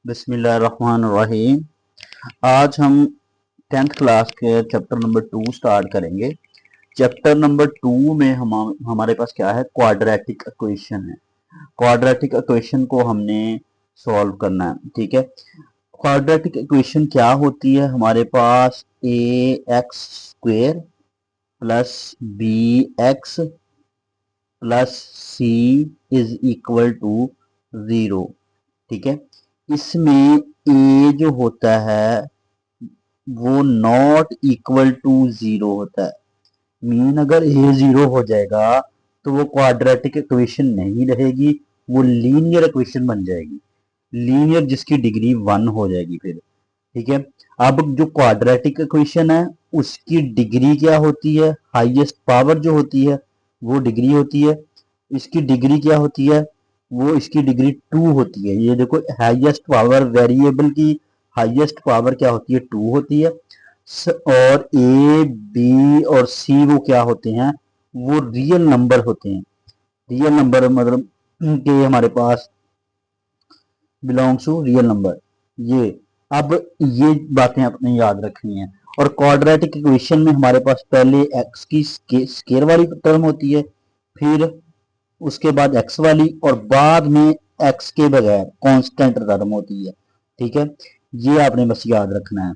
बिस्मिल्लाहिर्रहमानिर्रहीम। आज हम 10th क्लास के चैप्टर नंबर 2 स्टार्ट करेंगे। चैप्टर नंबर 2 में हमारे पास क्या है, क्वाड्रेटिक इक्वेशन है। क्वाड्रेटिक इक्वेशन को हमने सॉल्व करना है, ठीक है। क्वाड्रेटिक इक्वेशन क्या होती है, हमारे पास a x square plus b x plus c is equal to 0, ठीक है। इसमें ए जो होता है वो नॉट इक्वल टू 0 होता है। मीन अगर ए 0 हो जाएगा तो वो क्वाड्रेटिक इक्वेशन नहीं रहेगी, वो लीनियर इक्वेशन बन जाएगी। लीनियर जिसकी डिग्री 1 हो जाएगी फिर, ठीक है। अब जो क्वाड्रेटिक इक्वेशन है उसकी डिग्री क्या होती है, हाईएस्ट पावर जो होती है वो डिग्री होती है। इसकी डिग्री क्या होती है, वो इसकी डिग्री 2 होती है। ये देखो, हाईएस्ट पावर वेरिएबल की हाईएस्ट पावर क्या होती है, 2 होती है। और ए बी और सी वो क्या होते हैं, वो रियल नंबर होते हैं। रियल नंबर मतलब के हमारे पास बिलोंग्स टू रियल नंबर। ये अब ये बातें अपने याद रखनी है। और क्वाड्रेटिक इक्वेशन में हमारे पास पहले एक्स की स्केयर वाली टर्म होती है, फिर उसके बाद एक्स वाली, और बाद में एक्स के बगैर कांस्टेंट टर्म होती है, ठीक है। ये आपने बस याद रखना है।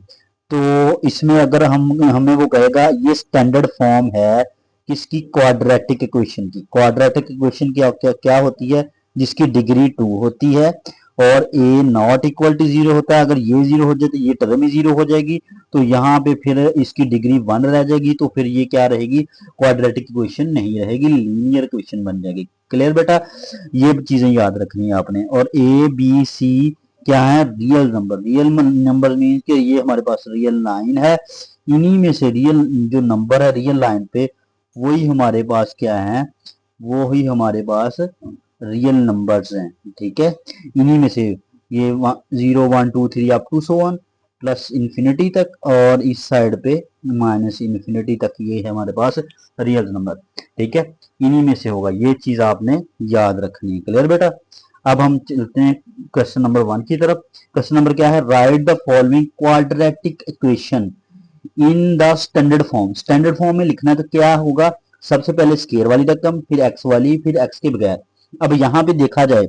तो इसमें अगर हम हमें वो कहेगा ये स्टैंडर्ड फॉर्म है किसकी, क्वाड्रेटिक इक्वेशन की। क्वाड्रेटिक इक्वेशन क्या क्या क्या होती है, जिसकी डिग्री 2 होती है और ए नॉट इक्वल टू 0 होता है। अगर ये 0 हो जाए तो ये टर्म ही 0 हो जाएगी, तो यहाँ पे फिर इसकी डिग्री 1 रह जाएगी, तो फिर ये क्या रहेगी, क्वाड्रेटिक इक्वेशन नहीं रहेगी, लीनियर इक्वेशन बन जाएगी। क्लियर बेटा, ये चीजें याद रखनी है आपने। और ए बी सी क्या है, real number. Real number mean कि ये हमारे पास रियल लाइन है, इन्हीं में से रियल जो नंबर है रियल लाइन पे वही हमारे पास क्या है, वो ही हमारे पास रियल नंबर्स हैं, ठीक है। इन्हीं में से ये 0 1 2 3 अप टू सो वन प्लस इन्फिनिटी तक, और इस साइड पे माइनस इन्फिनिटी तक, ये है हमारे पास रियल नंबर, ठीक है। इन्हीं में से होगा, ये चीज आपने याद रखनी है। क्लियर बेटा, अब हम चलते हैं क्वेश्चन नंबर 1 की तरफ। क्वेश्चन नंबर क्या है, right the following quadratic equation in the standard form. Standard form में लिखना है तो क्या होगा, सबसे पहले स्केयर वाली रकम, फिर एक्स वाली, फिर एक्स के बगैर। अब यहाँ पे देखा जाए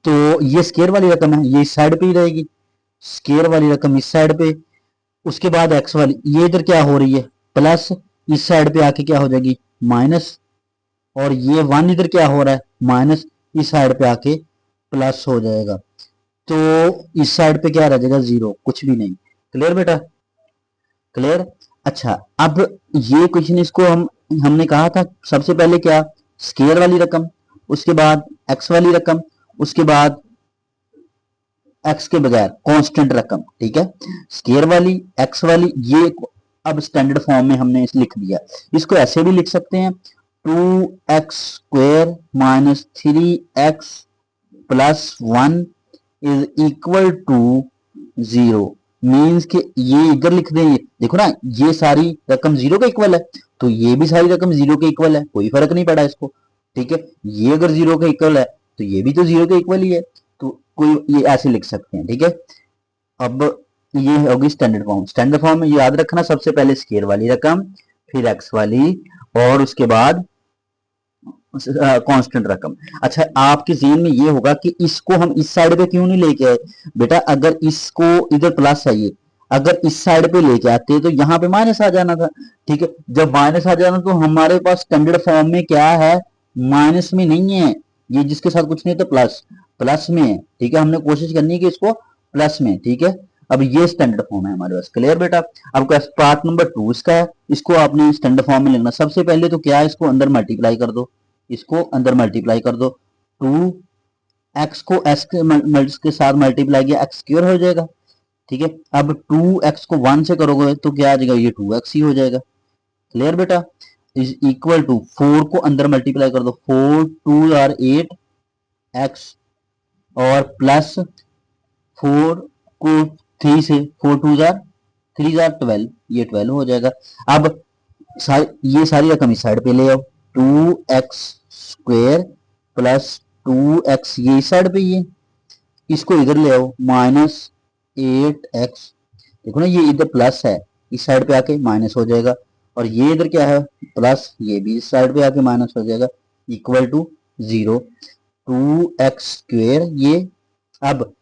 तो ये स्केयर वाली रकम है, ये इस साइड पे ही रहेगी, स्केयर वाली रकम इस साइड पे। उसके बाद एक्स वाली ये इधर क्या हो रही है, प्लस, इस साइड पे आके क्या हो जाएगी, माइनस। और ये 1 इधर क्या हो रहा है, माइनस, इस साइड पे आके प्लस हो जाएगा। तो इस साइड पे क्या रह जाएगा, 0, कुछ भी नहीं। क्लियर बेटा, क्लियर। अच्छा, अब ये क्वेश्चन इसको हमने कहा था सबसे पहले क्या, स्केयर वाली रकम, उसके बाद एक्स वाली रकम, उसके बाद एक्स के बगैर कांस्टेंट रकम, ठीक है। स्केयर वाली, एक्स वाली, ये अब स्टैंडर्ड फॉर्म में हमने इस लिख दिया। इसको ऐसे भी लिख सकते हैं, 2x square minus 3x plus 1 is equal to 0। Means कि ये इधर लिख देंगे, देखो ना, ये सारी रकम 0 के इक्वल है, तो ये भी सारी रकम 0 के इक्वल है, कोई फर्क नहीं पड़ा इसको, ठीक है। ये अगर 0 के इक्वल है तो ये भी तो 0 के इक्वल ही है, तो कोई ये ऐसे लिख सकते हैं, ठीक है। अब ये होगी स्टैंडर्ड फॉर्म। स्टैंडर्ड फॉर्म में याद रखना, सबसे पहले स्केयर वाली रकम, फिर एक्स वाली, और उसके बाद कांस्टेंट रकम। अच्छा, आपके जेहन में ये होगा कि इसको हम इस साइड पे क्यों नहीं लेके आए बेटा, अगर इसको इधर प्लस है ये, अगर इस साइड पे लेके आते तो यहाँ पे माइनस आ जाना था, ठीक है। जब माइनस आ जाना तो हमारे पास स्टैंडर्ड फॉर्म में क्या है, माइनस में नहीं है, ये जिसके साथ कुछ नहीं तो प्लस, प्लस में है, ठीक है। हमने कोशिश करनी है कि इसको प्लस में, ठीक है। अब ये स्टैंडर्ड फॉर्म है हमारे पास। क्लियर बेटा, अब पार्ट नंबर 2 इसका है, इसको आपने स्टैंडर्ड फॉर्म में लिखना। सबसे पहले तो क्या है, इसको अंदर मल्टीप्लाई कर दो, इसको अंदर मल्टीप्लाई कर दो, 2x को s के साथ मल्टीप्लाई किया, एक्स स्क्वायर हो जाएगा, ठीक है। अब 2x को 1 से करोगे तो क्या आ जाएगा, ये 2x ही हो जाएगा। क्लियर बेटा, इज इक्वल टू 4 को अंदर मल्टीप्लाई कर दो, 4 2 आर 8 x, और प्लस 4 को 3 से, 4 2 जार 3 जार 12, ये 12 हो जाएगा। अब ये सारी रकम इस साइड पे ले आओ, 2x स्क्वेयर प्लस 2x ये इस साइड पे, ये इसको इधर ले आओ, -8x, देखो ना ये इधर प्लस है, इस साइड पे आके माइनस हो जाएगा, और ये इधर क्या है प्लस, ये भी इस साइड पे आके माइनस हो जाएगा, इक्वल टू 0। 2x², ये अब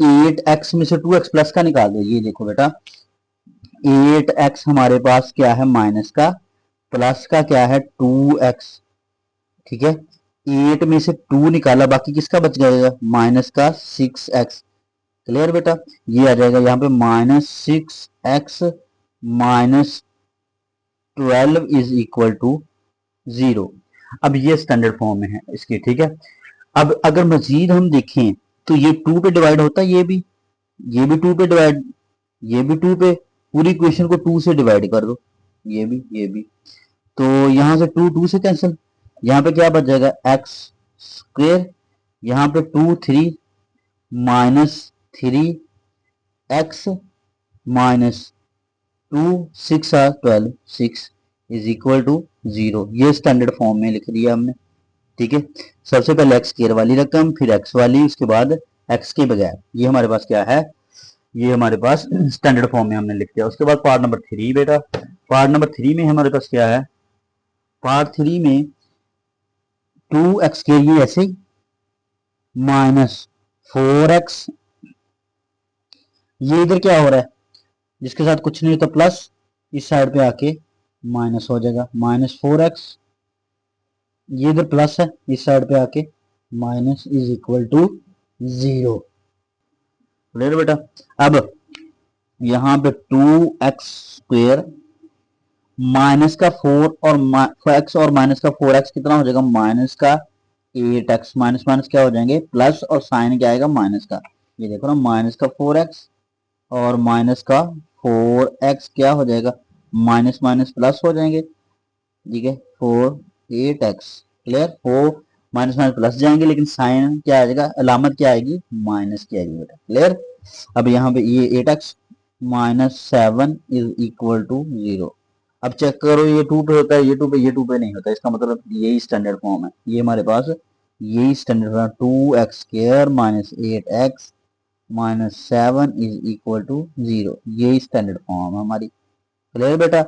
8x में से 2x प्लस का निकाल दो, ये देखो बेटा 8x हमारे पास क्या है माइनस का, प्लस का क्या है 2x, ठीक है। 8 में से 2 निकाला, बाकी किसका बच जाएगा माइनस का 6x। क्लियर बेटा, ये आ जाएगा यहाँ पे -6x -12 इज इक्वल टू 0। अब ये स्टैंडर्ड फॉर्म में है इसकी, ठीक है। अब अगर मजीद हम देखें तो ये 2 पे डिवाइड होता है, ये भी 2 पे डिवाइड, ये भी 2 पे, पूरी इक्वेशन को 2 से डिवाइड कर दो, ये भी, तो यहां से 2 से कैंसिल, यहाँ पे क्या बच जाएगा x², यहाँ पे 2 3 -3x -2 6 12 6 इज इक्वल टू 0। ये स्टैंडर्ड फॉर्म में लिख दिया हमने, ठीक है। सबसे पहले x² वाली रकम, फिर x वाली, उसके बाद x के बगैर, ये हमारे पास क्या है, ये हमारे पास स्टैंडर्ड फॉर्म में हमने लिख दिया। उसके बाद पार्ट नंबर 3 बेटा, पार्ट नंबर 3 में हमारे पास क्या है, पार्ट 3 में 2x के लिए ऐसे -4x, ये इधर क्या हो रहा है, जिसके साथ कुछ नहीं होता प्लस, इस साइड पे आके माइनस हो जाएगा, -4x, ये इधर प्लस है, इस साइड पे आके minus is equal to 0। Clear बेटा। अब यहाँ पे 2x² माइनस का 4 और x और माइनस का 4x कितना हो जाएगा, माइनस का 8x, माइनस माइनस क्या हो जाएंगे प्लस, और साइन क्या आएगा माइनस का, ये देखो ना माइनस का 4x और माइनस का 4x क्या हो जाएगा, माइनस माइनस प्लस हो जाएंगे, ठीक है, 8x। क्लियर, हो माइनस माइनस प्लस जाएंगे, लेकिन साइन क्या आ जाएगा, अलामत क्या आएगी माइनस की आएगी बेटा। क्लियर। अब यहाँ पे ये 8x -7 इज इक्वल टू 0। अब चेक करो, ये 2 पे होता है, ये 2 पे, ये 2 पे नहीं होता, इसका मतलब यही स्टैंडर्ड फॉर्म है, ये हमारे पास यही standard form, 2x² -8x -7 is equal to 0, यही स्टैंडर्ड फॉर्म है हमारी। क्लियर बेटा,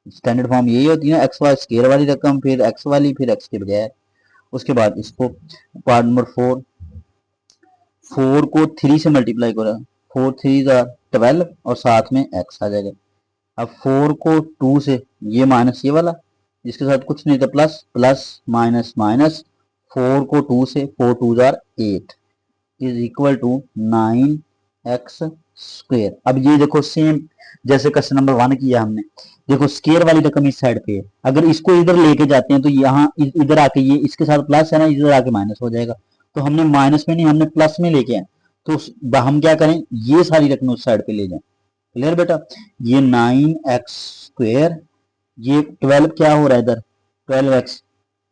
स्टैंडर्ड फॉर्म यही होती है, एक्स वाई स्केयर वाली रकम, फिर एक्स वाली, फिर एक्स के बजाय। उसके बाद इसको पार्ट नंबर 4, 4 को 3 से मल्टीप्लाई करो, 4 3 12 और साथ में x आ जाएगा। अब 4 को 2 से, ये माइनस ये वाला जिसके साथ कुछ नहीं था प्लस, प्लस माइनस माइनस, 4 को 2 से, 4 2 8 इज इक्वल टू 9x²। अब ये देखो सेम जैसे क्वेश्चन नंबर 1 किया हमने, देखो स्केयर वाली रकम इस साइड पे है, अगर इसको इधर लेके जाते हैं तो यहाँ इधर आके ये इसके साथ प्लस है ना, इधर आके माइनस हो जाएगा, तो हमने माइनस में नहीं, हमने प्लस में लेके आए, तो हम क्या करें, ये सारी रकम उस साइड पे ले जाएं। क्लियर बेटा, ये 9x², ये 12 क्या हो रहा है इधर 12x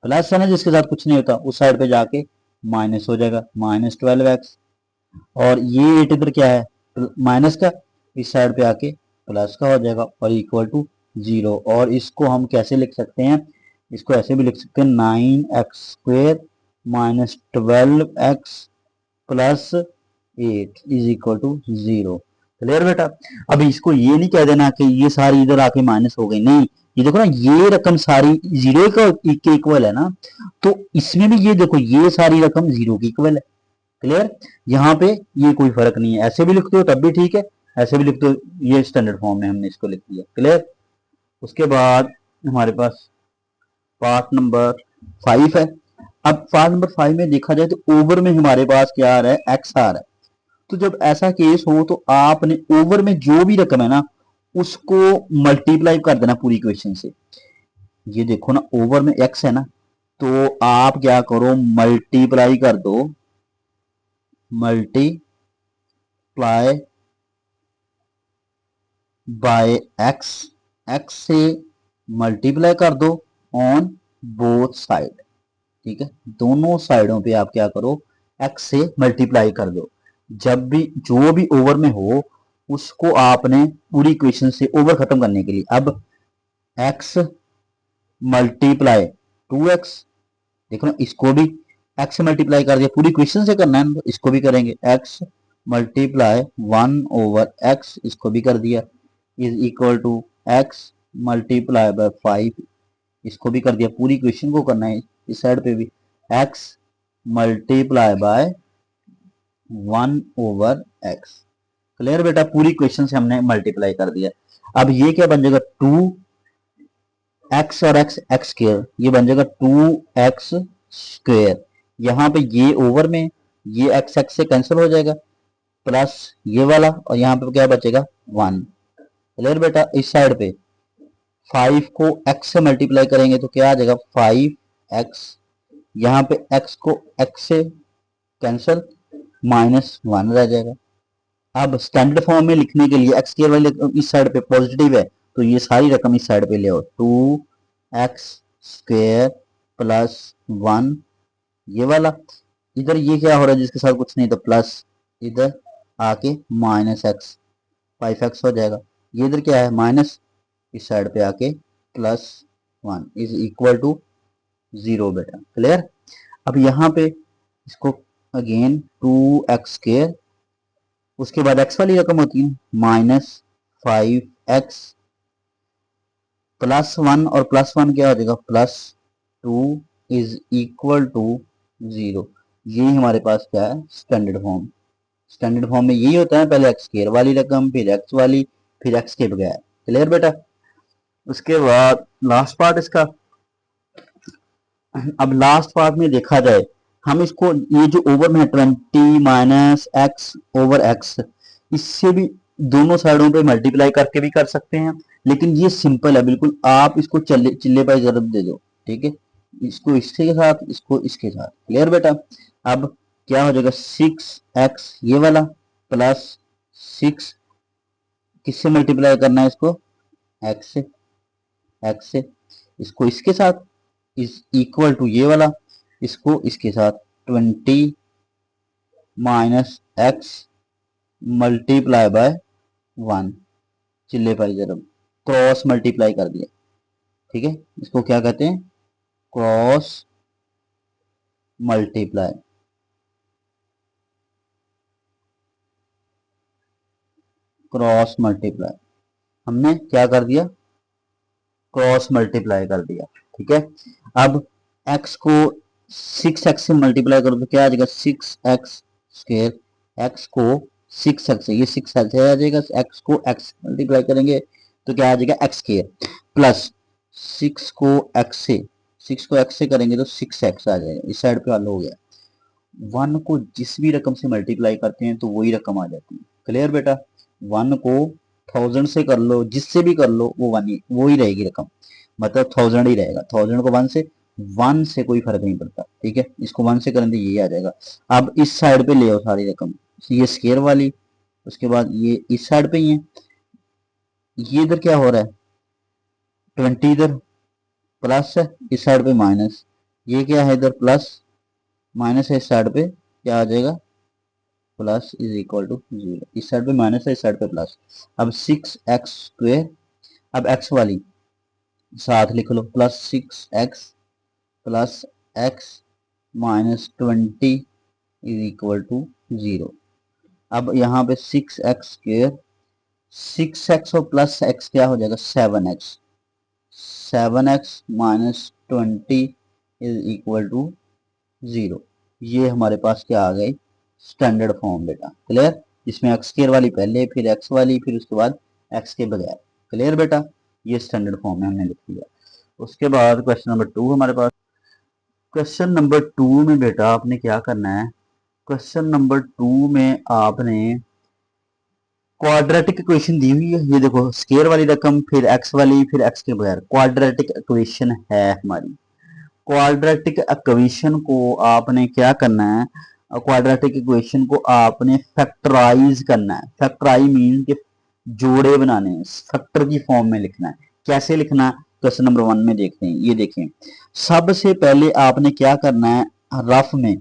प्लस है ना, जिसके साथ कुछ नहीं होता, उस साइड पे जाके माइनस हो जाएगा, -12x, और ये 8 इधर क्या है माइनस का, इस साइड पे आके प्लस का हो जाएगा, और इक्वल टू 0। और इसको हम कैसे लिख सकते हैं, इसको ऐसे भी लिख सकते हैं, 9x² -12x +8 is equal to 0। Clear बेटा। अब इसको ये नहीं कह देना कि ये सारी इधर आके माइनस हो गई, नहीं, ये देखो ना ये रकम सारी 0 के इक्वल है ना, तो इसमें भी ये देखो ये सारी रकम 0 की इक्वल है। क्लियर, यहाँ पे ये कोई फर्क नहीं है, ऐसे भी लिखते हो तब भी ठीक है, ऐसे भी लिखते हो, ये स्टैंडर्ड फॉर्म में हमने इसको लिख दिया। क्लियर। उसके बाद हमारे पास पार्ट नंबर 5 है। अब पार्ट नंबर 5 में देखा जाए तो ओवर में हमारे पास क्या आ रहा है, एक्स आ रहा है। तो जब ऐसा केस हो तो आपने ओवर में जो भी रकम है ना उसको मल्टीप्लाई कर देना पूरी इक्वेशन से। ये देखो ना ओवर में एक्स है ना, तो आप क्या करो मल्टीप्लाई कर दो, मल्टीप्लाई बाय एक्स, एक्स से मल्टीप्लाई कर दो ऑन बोथ साइड, ठीक है, दोनों साइडों पे आप क्या करो एक्स से मल्टीप्लाई कर दो। जब भी जो भी ओवर में हो उसको आपने पूरी इक्वेशन से ओवर खत्म करने के लिए, अब x मल्टीप्लाई 2x, देखो ना इसको भी एक्स से मल्टीप्लाई कर दिया, पूरी क्वेश्चन से करना है तो इसको भी करेंगे, एक्स मल्टीप्लाई 1/x, इसको भी कर दिया, is equal to x multiply by 5, इसको भी कर दिया, पूरी क्वेश्चन को करना है इस साइड पे भी, x multiply bye 1/x। Clear बेटा, पूरी क्वेश्चन से हमने मल्टीप्लाई कर दिया। अब ये क्या बन जाएगा, 2x और x स्क्वायर, ये बन जाएगा 2x स्क्वायर, यहाँ पे ये ओवर में ये x से कैंसिल हो जाएगा, प्लस ये वाला, और यहाँ पे क्या बचेगा 1। क्लियर बेटा, इस साइड पे 5 को x से मल्टीप्लाई करेंगे तो क्या आ जाएगा 5x, यहाँ पे x को x से कैंसिल, -1 रह जाएगा। अब स्टैंडर्ड फॉर्म में लिखने के लिए एक्स स्क्वायर वाली इस साइड पे पॉजिटिव है तो ये सारी रकम इस साइड पे ले आओ, 2x स्क्वायर प्लस 1, ये वाला इधर ये क्या हो रहा है जिसके साथ कुछ नहीं तो प्लस, इधर आके -x, 5x हो जाएगा, ये इधर क्या है माइनस, इस साइड पे आके +1 इज इक्वल टू 0 बेटा। क्लियर, अब यहाँ पे इसको अगेन 2x स्क्वायर, उसके बाद x वाली रकम होती है -5x +1, और +1 क्या हो जाएगा +2 इज इक्वल टू 0। ये हमारे पास क्या है स्टैंडर्ड फॉर्म। स्टैंडर्ड फॉर्म में यही होता है, पहले एक्स स्क्वायर वाली रकम, फिर एक्स वाली, फिर एक्स के बगैर। क्लियर बेटा, उसके बाद लास्ट पार्ट इसका। अब लास्ट पार्ट में देखा जाए, हम इसको ये जो ओवर में 20 - x/x, इससे भी दोनों साइडों पे मल्टीप्लाई करके भी कर सकते हैं, लेकिन ये सिंपल है बिल्कुल, आप इसको चिल्ले पर जरूर दे दो, ठीक है, इसको इसके साथ, इसको इसके साथ। क्लियर बेटा, अब क्या हो जाएगा 6x ये वाला प्लस 6, किससे मल्टीप्लाई करना है इसको, x से, इसको इसके साथ इज इक्वल टू ये वाला, इसको इसके साथ 20 - x मल्टीप्लाई बाय 1, चिल्ले पाई जरब, क्रॉस मल्टीप्लाई कर दिया, ठीक है, इसको क्या कहते हैं क्रॉस मल्टीप्लाई। क्रॉस मल्टीप्लाई हमने क्या कर दिया, क्रॉस मल्टीप्लाई कर दिया, ठीक है। अब x को 6x से मल्टीप्लाई करो तो क्या आ जाएगा 6x स्क्वायर, x को 6x से, ये 6x आ जाएगा, x को x मल्टीप्लाई करेंगे तो क्या आ जाएगा x स्क्वायर, प्लस 6 को x से, 6 को x से करेंगे तो 6x आ जाएगा, इस साइड पे हल हो गया। 1 को जिस भी रकम से मल्टीप्लाई करते हैं तो वही रकम आ जाती है। क्लियर बेटा, 1 को 1000 से कर लो, जिससे भी कर लो वो वो ही रहेगी रकम, मतलब 1000 ही रहेगा, 1000 को 1 से कोई फर्क नहीं पड़ता, ठीक है, इसको 1 से करेंगे यही आ जाएगा। अब इस साइड पे ले आओ सारी रकम, ये स्क्वायर वाली, उसके बाद ये इस साइड पे ही है, ये इधर क्या हो रहा है 20 इधर प्लस है, इस साइड पे माइनस, ये क्या है इधर प्लस माइनस है, इस साइड पे क्या आ जाएगा प्लस इज इक्वल टू 0, इस साइड पे माइनस है, इस साइड पे प्लस। अब 6x स्क्वायर, अब x वाली साथ लिख लो, plus 6x plus x -20 is equal to 0। अब यहाँ पे 6x स्क्वायर, 6x और प्लस x क्या हो जाएगा 7x, 7x -20 is equal to 0। ये हमारे पास क्या आ गई स्टैंडर्ड फॉर्म बेटा। क्लियर, इसमें एक्स स्क्वायर वाली पहले, फिर एक्स वाली, फिर उसके बाद एक्स के बगैर। क्लियर बेटा, ये स्टैंडर्ड फॉर्म में हमने लिख दिया। उसके बाद क्वेश्चन नंबर 2 हमारे पास। क्वेश्चन नंबर 2 में बेटा आपने क्या करना है, क्वेश्चन नंबर 2 में आपने क्वाड्रेटिक इक्वेशन दी हुई है, ये देखो स्क्वायर वाली रकम, फिर एक्स वाली, फिर एक्स के बगैर, क्वाड्रेटिक इक्वेशन है हमारी। क्वाड्रेटिक इक्वेशन को आपने क्या करना है, क्वाड्रेटिक इक्वेशन को आपने फैक्टराइज करना है। फैक्टराइज मीन के जोड़े बनाने हैं, फैक्टर की फॉर्म में लिखना है। कैसे लिखना है क्वेश्चन नंबर 1 में देखते हैं, ये देखें सबसे पहले आपने क्या करना है, रफ में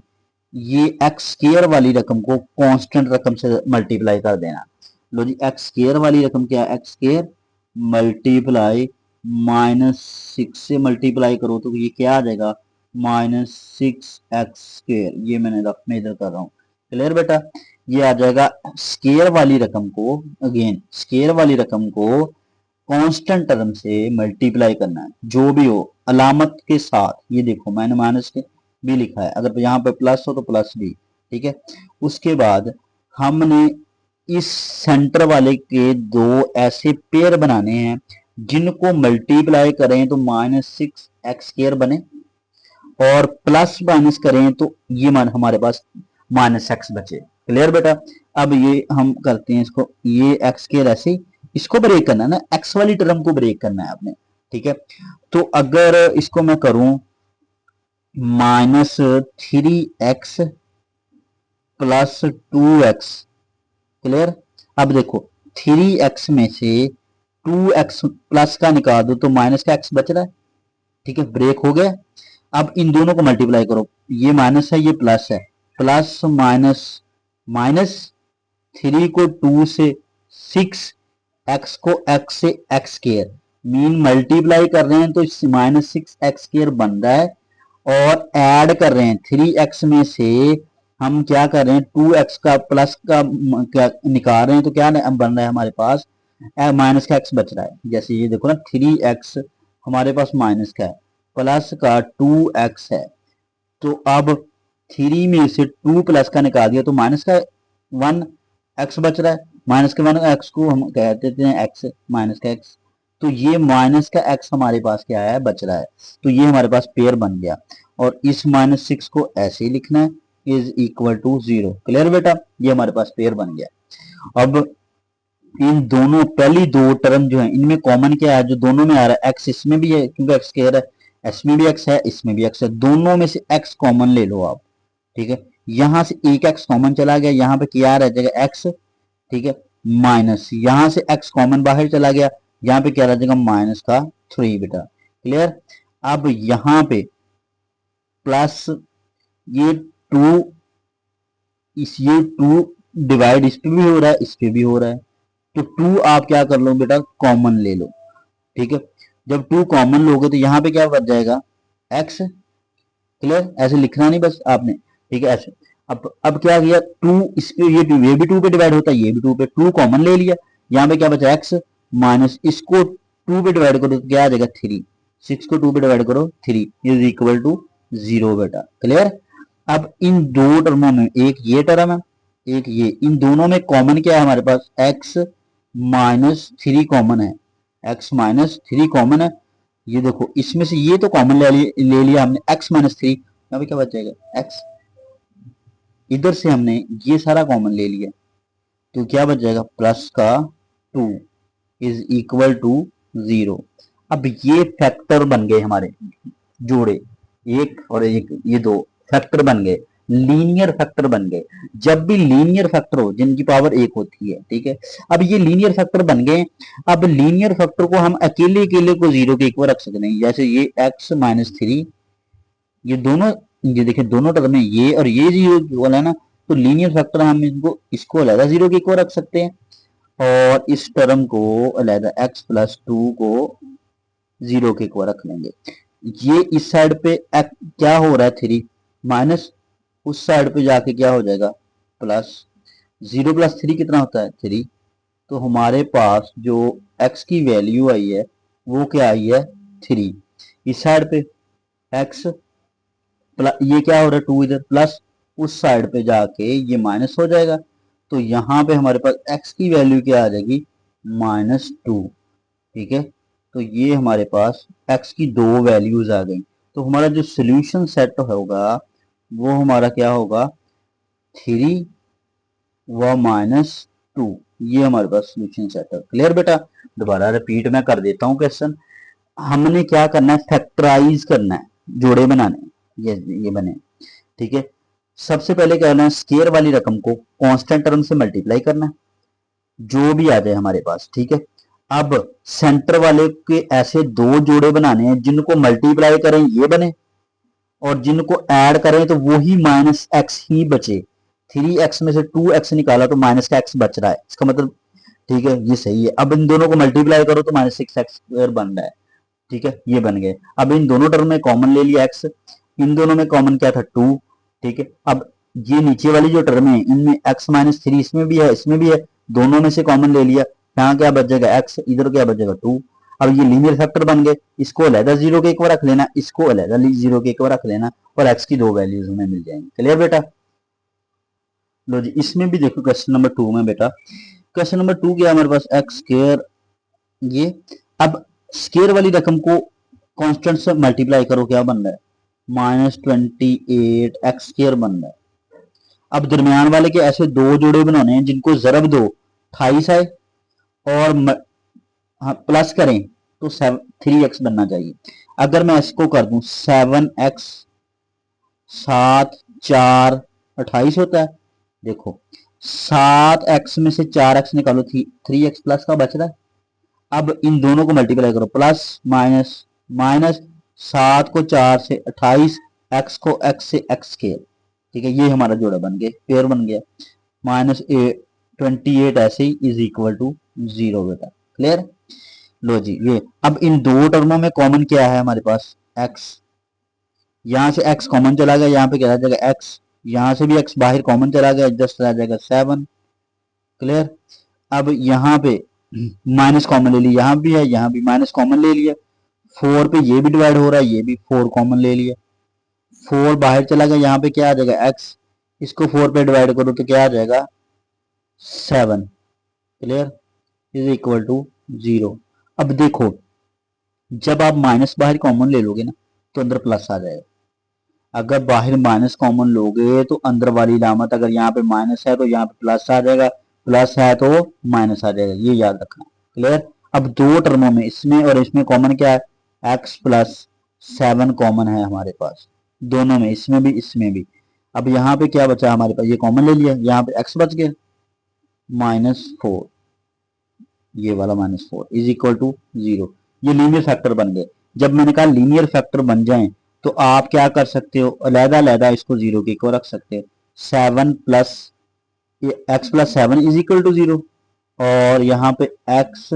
ये एक्स स्क्वायर वाली रकम को कांस्टेंट रकम से मल्टीप्लाई कर देना। लो जी, एक्स स्क्वायर वाली रकम क्या है, एक्स स्क्वायर मल्टीप्लाई -6 से मल्टीप्लाई करो तो ये क्या आ जाएगा -6x², ये मैंने रफ में इधर कर रहा हूँ। क्लियर बेटा? ये आ जाएगा स्केयर वाली रकम को, अगेन स्केयर वाली रकम को कांस्टेंट टर्म से मल्टीप्लाई करना है, जो भी हो अलामत के साथ। ये देखो मैंने माइनस के भी लिखा है, अगर यहाँ पे प्लस हो तो प्लस भी, ठीक है। उसके बाद हमने इस सेंटर वाले के दो ऐसे पेयर बनाने हैं जिनको मल्टीप्लाई करें तो -6x² बने, और प्लस माइनस करें तो ये मान हमारे पास -x बचे। क्लियर बेटा? अब ये हम करते हैं इसको, ये x² ऐसे इसको ब्रेक करना है ना, x वाली टर्म को ब्रेक करना है आपने, ठीक है। तो अगर इसको मैं करूं -3x + 2x, क्लियर? अब देखो 3x में से 2x प्लस का निकाल दो तो माइनस का x बच रहा है, ठीक है, ब्रेक हो गया। अब इन दोनों को मल्टीप्लाई करो, ये माइनस है ये प्लस है, प्लस माइनस माइनस, 3 को 2 से 6, x को x से x², मीन मल्टीप्लाई कर रहे हैं तो -6x² बन रहा है, और ऐड कर रहे हैं 3x में से हम क्या कर रहे हैं 2x का प्लस का क्या निकाल रहे हैं, तो क्या बन रहा है हमारे पास माइनस का x बच रहा है। जैसे ये देखो ना 3x हमारे पास माइनस का है, प्लस का 2x है, तो अब 3 में से 2 प्लस का निकाल दिया तो माइनस का 1x बच रहा है, माइनस के 1x को हम कह देते हैं x, माइनस का x, तो ये माइनस का x हमारे पास क्या है बच रहा है। तो ये हमारे पास पेयर बन गया, और इस -6 को ऐसे ही लिखना है, इज इक्वल टू 0। क्लियर बेटा? ये हमारे पास पेयर बन गया। अब इन दोनों पहली दो टर्म जो है इनमें कॉमन क्या है, जो दोनों में आ रहा है x इसमें भी है क्योंकि x कह रहा है, इसमें भी x है इसमें भी x है, दोनों में से x कॉमन ले लो आप, ठीक है। यहां से एक x कॉमन चला गया, यहाँ पे क्या रह जाएगा x, ठीक है, माइनस यहां से x कॉमन बाहर चला गया, यहाँ पे क्या रह जाएगा -3 बेटा। क्लियर? अब यहाँ पे प्लस ये 2, ये 2 डिवाइड इस पे भी हो रहा है इस पे भी हो रहा है, तो 2 आप क्या कर लो बेटा कॉमन ले लो, ठीक है। जब 2 कॉमन लोगे तो यहाँ पे क्या बच जाएगा x। क्लियर? ऐसे लिखना नहीं बस आपने, ठीक है ऐसे। अब क्या किया 2 इस पे, ये भी 2 पे डिवाइड होता है, ये भी 2 पे, 2 कॉमन ले लिया, यहाँ पे क्या बचा x माइनस, इसको 2 पे डिवाइड करो तो क्या आ जाएगा 3, 6 को 2 पे डिवाइड करो 3 इज इक्वल टू 0 बेटा। क्लियर? अब इन दो टर्मों में एक ये टर्म है एक ये, इन दोनों में कॉमन क्या है हमारे पास x -3 कॉमन है, x -3 कॉमन है। ये देखो इसमें से ये तो कॉमन ले लिया हमने x -3, यहाँ पे क्या बच जाएगा x, इधर से हमने ये सारा कॉमन ले लिया तो क्या बच जाएगा प्लस का 2 इज इक्वल टू 0। अब ये फैक्टर बन गए हमारे जोड़े, एक और एक, ये दो फैक्टर बन गए, लीनियर फैक्टर बन गए। जब भी लीनियर फैक्टर हो जिनकी पावर 1 होती है, ठीक है, अब ये लीनियर फैक्टर बन गए। अब लीनियर फैक्टर को हम अकेले अकेले को 0 के इक्वल रख सकते हैं, जैसे ये x -3, ये दोनों, ये देखिए दोनों टर्म में ये और ये 0 इक्वल है ना, तो लीनियर फैक्टर हम इसको अलग 0 के इक्वल रख सकते हैं, और इस टर्म को अलग x + 2 को 0 के इक्वल रख लेंगे। ये इस साइड पे क्या हो रहा है 3 माइनस, उस साइड पे जाके क्या हो जाएगा प्लस, 0 + 3 कितना होता है 3, तो हमारे पास जो x की वैल्यू आई है वो क्या आई है 3, इस साइड पे x ये क्या हो रहा है 2 इधर प्लस, उस साइड पे जाके ये माइनस हो जाएगा, तो यहाँ पे हमारे पास x की वैल्यू क्या आ जाएगी -2, ठीक है। तो ये हमारे पास x की दो वैल्यूज आ गई, तो हमारा जो सोल्यूशन सेट होगा वो हमारा क्या होगा 3 व -2, ये हमारे पास सोल्यूशन सेट है। क्लियर बेटा? दोबारा रिपीट मैं कर देता हूँ क्वेश्चन। हमने क्या करना है फैक्टराइज करना है, जोड़े बनाने, ये बने, ठीक है। सबसे पहले क्या करना है स्केयर वाली रकम को कांस्टेंट टर्म से मल्टीप्लाई करना है, जो भी आ जाए हमारे पास, ठीक है। अब सेंटर वाले के ऐसे दो जोड़े बनाने हैं जिनको मल्टीप्लाई करें ये बने, और जिनको ऐड करें तो वो ही -x ही बचे। 3x में से 2x निकाला तो माइनस का x बच रहा है, इसका मतलब, ठीक है, ये सही है। अब इन दोनों को मल्टीप्लाई करो तो -6x² बन रहा है, ठीक है, ये बन गए। अब इन दोनों टर्म में कॉमन ले लिया x, इन दोनों में कॉमन क्या था 2, ठीक है। अब ये नीचे वाली जो टर्म है इनमें x माइनस 3 इसमें भी है इसमें भी है, दोनों में से कॉमन ले लिया, यहाँ क्या बचेगा x, इधर क्या बचेगा 2। अब ये लीनियर फैक्टर बन गए, इसको अलहदा जीरो के एक बार रख लेना, इसको अलहदा जीरो के एक बार रख लेना, और x की दो वैल्यूज हमें मिल जाएंगी। क्लियर बेटा? लो जी, इसमें भी देखो क्वेश्चन नंबर 2 में बेटा, क्वेश्चन नंबर 2 क्या है हमारे पास, एक्स स्क्वायर ये। अब स्क्वायर वाली रकम को कांस्टेंट से मल्टीप्लाई करो, क्या बन रहा है -28 एक्स स्क्वायर बन रहा है। अब दरमियान वाले के ऐसे दो जोड़े बनाने हैं जिनको जरब दो 28 आए और प्लस करें तो 3x बनना चाहिए। अगर मैं इसको कर दूं 7x 7 4 28 होता है। देखो 7x में से 4x निकालो 3x प्लस का बच रहा है। अब इन दोनों को मल्टीप्लाई करो, प्लस माइनस माइनस 7 को 4 से 28, x को x से x स्क्वायर, ठीक है। ये हमारा जोड़ा बन गया, पेयर बन गया। -28 ऐसे ही इज इक्वल टू 0 बेटा। क्लियर? लो जी, ये अब इन दो टर्मों में कॉमन क्या है हमारे पास, x। यहां से x कॉमन चला गया, यहाँ पे क्या रह जाएगा x, यहां से भी x बाहर कॉमन चला गया, जस्ट रह जाएगा 7। क्लियर? अब यहाँ पे माइनस कॉमन ले लिया, यहाँ भी है यहाँ भी माइनस कॉमन ले लिया, 4 पे ये भी डिवाइड हो रहा है, ये भी 4 कॉमन ले लिया, 4 बाहर चला गया, यहाँ पे क्या आ जाएगा x, इसको 4 पे डिवाइड करो तो क्या आ जाएगा 7। क्लियर? Is equal to 0। अब देखो जब आप माइनस बाहर कॉमन ले लोगे ना तो अंदर प्लस आ जाएगा, अगर बाहर माइनस कॉमन लोगे तो अंदर वाली लामत, अगर यहाँ पे माइनस है तो यहाँ पे प्लस आ जाएगा, प्लस है तो माइनस आ जाएगा, ये याद रखना। क्लियर? अब दो टर्मों में इसमें और इसमें कॉमन क्या है, x प्लस 7 कॉमन है हमारे पास दोनों में, इसमें भी इसमें भी। अब यहाँ पे क्या बचा हमारे पास, ये कॉमन ले लिया, यहाँ पे x बच गया -4, ये वाला -4 इज इक्वल टू 0। ये लीनियर फैक्टर बन गए। जब मैंने कहा लीनियर फैक्टर बन जाएं तो आप क्या कर सकते हो, अलहदा अलहदा इसको 0 के को रख सकते हो। 7 plus x plus 7 is equal to 0, और यहाँ पे x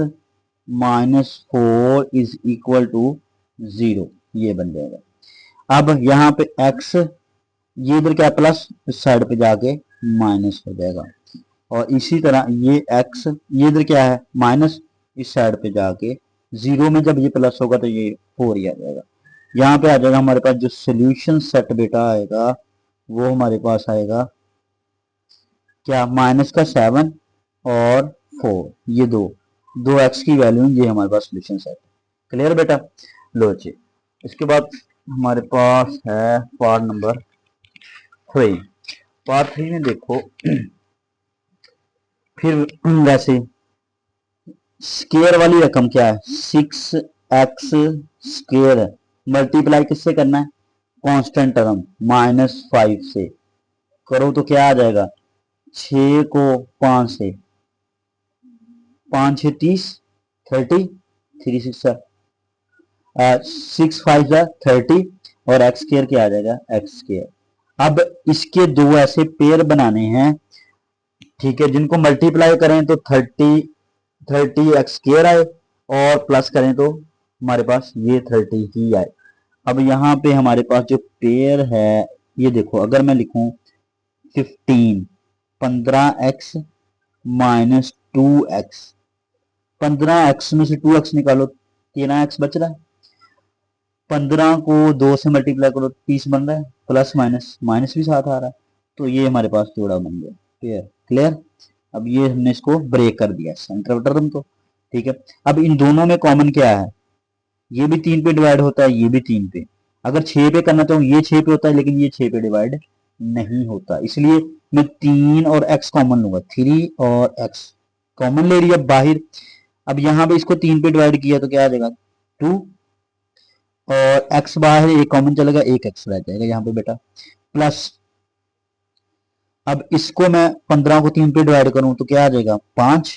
-4 इज इक्वल टू 0, ये बन जाएगा। अब यहाँ पे x, ये इधर क्या प्लस, इस साइड पे जाके माइनस हो जाएगा, और इसी तरह ये x, ये इधर क्या है माइनस, इस साइड पे जाके 0 में जब ये प्लस होगा तो ये 4 ही आ जाएगा। यहाँ पे आ जाएगा हमारे पास जो सोल्यूशन सेट बेटा आएगा वो हमारे पास आएगा क्या, माइनस का 7 और 4, ये दो x की वैल्यू, ये हमारे पास सोल्यूशन सेट। क्लियर बेटा? लो जी, इसके बाद हमारे पास है पार्ट नंबर 3। पार्ट 3 में देखो फिर वैसे स्क्वायर वाली रकम क्या है, 6x स्क्वायर मल्टीप्लाई किससे करना है, कांस्टेंट टर्म -5 से करो तो क्या आ जाएगा, 6 को 5 से, 5 6 30, 30 3 6 6 5 30, और एक्स स्क्वायर क्या आ जाएगा एक्स स्क्वायर। अब इसके दो ऐसे पेयर बनाने हैं, ठीक है, जिनको मल्टीप्लाई करें तो 30 एक्स स्क्वायर आए, और प्लस करें तो हमारे पास ये 30 ही आए। अब यहाँ पे हमारे पास जो पेयर है, ये देखो अगर मैं लिखूं 15x माइनस 2x, 15x में से 2x निकालो 13x बच रहा है, 15 को 2 से मल्टीप्लाई करो 30 बन रहा है, प्लस माइनस माइनस भी साथ आ रहा है, तो ये हमारे पास जोड़ा बन गया पेयर। क्लियर? अब ये हमने इसको ब्रेक कर दिया सेंटर टर्म को, ठीक है। अब इन दोनों में कॉमन क्या है, ये भी 3 पे डिवाइड होता है, ये भी 3 पे, अगर 6 पे करना चाहूँ ये 6 पे होता है, लेकिन ये 6 पे डिवाइड नहीं होता, इसलिए मैं 3 और x कॉमन लूंगा, 3 और x कॉमन ले लिया बाहर। अब यहाँ पे इसको 3 पे डिवाइड किया तो क्या आ जाएगा 2, और x बाहर एक कॉमन चलेगा, एक x रह जाएगा यहाँ पे बेटा, प्लस अब इसको मैं 15 को 3 पे डिवाइड करूं तो क्या आ जाएगा 5,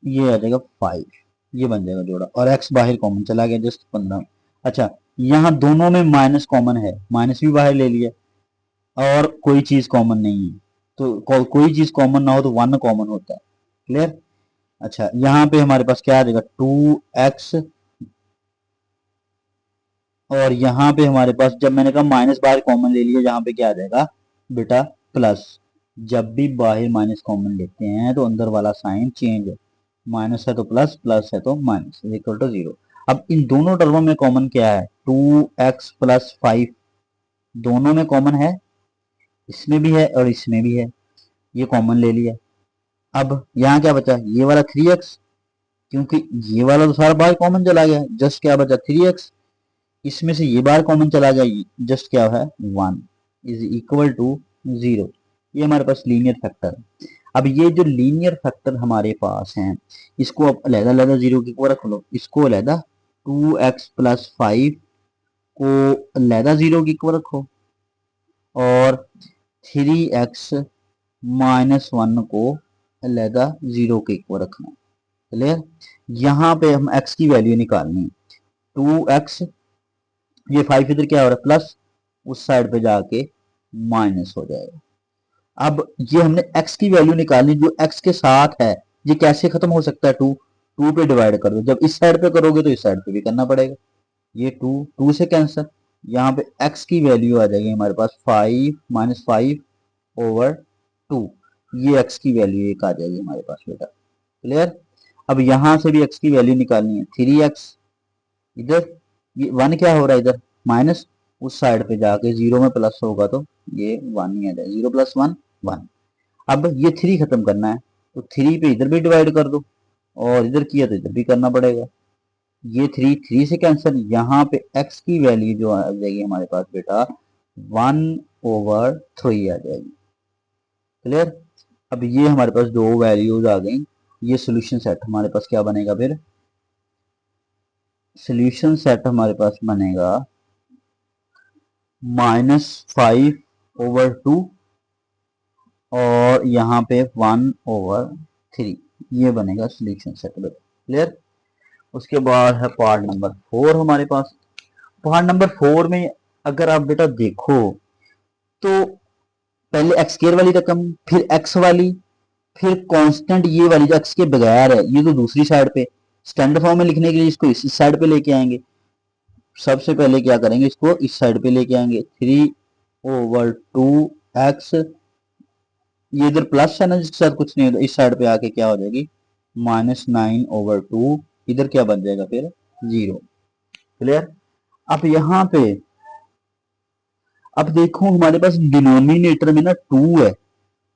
ये आ जाएगा 5, ये बन जाएगा जोड़ा, और x बाहर कॉमन चला गया जस्ट 15। अच्छा, यहाँ दोनों में माइनस कॉमन है, माइनस भी बाहर ले लिया, और कोई चीज कॉमन नहीं है, तो कोई चीज कॉमन ना हो तो 1 कॉमन होता है। क्लियर? अच्छा, यहाँ पे हमारे पास क्या आ जाएगा 2x और यहाँ पे हमारे पास जब मैंने कहा माइनस बाहर कॉमन ले लिया, यहाँ पे क्या आ जाएगा बेटा प्लस। जब भी बाहर माइनस कॉमन लेते हैं तो अंदर वाला साइन चेंज है, माइनस है तो प्लस, प्लस है तो माइनस, इक्वल टू 0। अब इन दोनों टर्मों में कॉमन क्या है, 2x प्लस 5 दोनों में कॉमन है, इसमें भी है और इसमें भी है, ये कॉमन ले लिया। अब यहाँ क्या बचा, ये वाला 3x, क्योंकि ये वाला तो सारा बाहर कॉमन चला गया, जस्ट क्या बचा 3x, इसमें से ये बार कॉमन चला गया, जस्ट क्या है 1 इज इक्वल टू 0। ये हमारे पास लीनियर फैक्टर है। अब ये जो लीनियर फैक्टर हमारे पास हैं, इसको अब अलहदा अलहदा 0 की को रख लो, इसको अलहदा 2x प्लस 5 को अलहदा 0 की को रखो, और 3x माइनस 1 को अलहदा 0 की को रखना। क्लियर। यहाँ पे हम x की वैल्यू निकालनी है, 2x, ये 5 इधर क्या हो रहा है प्लस, उस साइड पे जाके माइनस हो जाएगा। अब ये हमने x की वैल्यू निकालनी, जो x के साथ है, ये कैसे खत्म हो सकता है, 2 पे डिवाइड कर दो, जब इस साइड पे करोगे तो इस साइड पे भी करना पड़ेगा, ये 2 से कैंसिल, यहाँ पे x की वैल्यू आ जाएगी हमारे पास 5 माइनस 5/2, ये x की वैल्यू एक आ जाएगी हमारे पास बेटा। क्लियर। अब यहां से भी x की वैल्यू निकालनी है, 3x, इधर ये 1 क्या हो रहा है इधर माइनस, उस साइड पे जाके 0 में प्लस होगा तो ये 1 ही आ जाएगा, 0 प्लस 1 1। अब ये 3 खत्म करना है तो 3 पे इधर भी डिवाइड कर दो, और इधर किया तो इधर भी करना पड़ेगा, ये 3 से कैंसिल, यहाँ पे x की वैल्यू जो आ जाएगी हमारे पास बेटा 1/3 आ जाएगी। क्लियर। अब ये हमारे पास दो वैल्यूज आ गई, ये सोल्यूशन सेट हमारे पास क्या बनेगा, फिर सोल्यूशन सेट हमारे पास बनेगा -5/2 और यहाँ पे 1/3, ये बनेगा सोल्यूशन सेट। क्लियर। उसके बाद है पार्ट नंबर 4 हमारे पास। पार्ट नंबर 4 में अगर आप बेटा देखो तो पहले एक्स स्क्वायर वाली रकम, फिर एक्स वाली, फिर कांस्टेंट ये वाली जो एक्स के बगैर है, ये तो दूसरी साइड पे, स्टैंडर्ड फॉर्म में लिखने के लिए इसको इस साइड पे लेके आएंगे। सबसे पहले क्या करेंगे, इसको इस साइड पे लेके आएंगे, 3/2x, ये इधर प्लस है ना जिसके साथ कुछ नहीं होता, इस साइड पे आके क्या हो जाएगी -9/2, इधर क्या बन जाएगा फिर 0। क्लियर। अब यहाँ पे अब देखो हमारे पास डिनोमिनेटर में ना 2 है,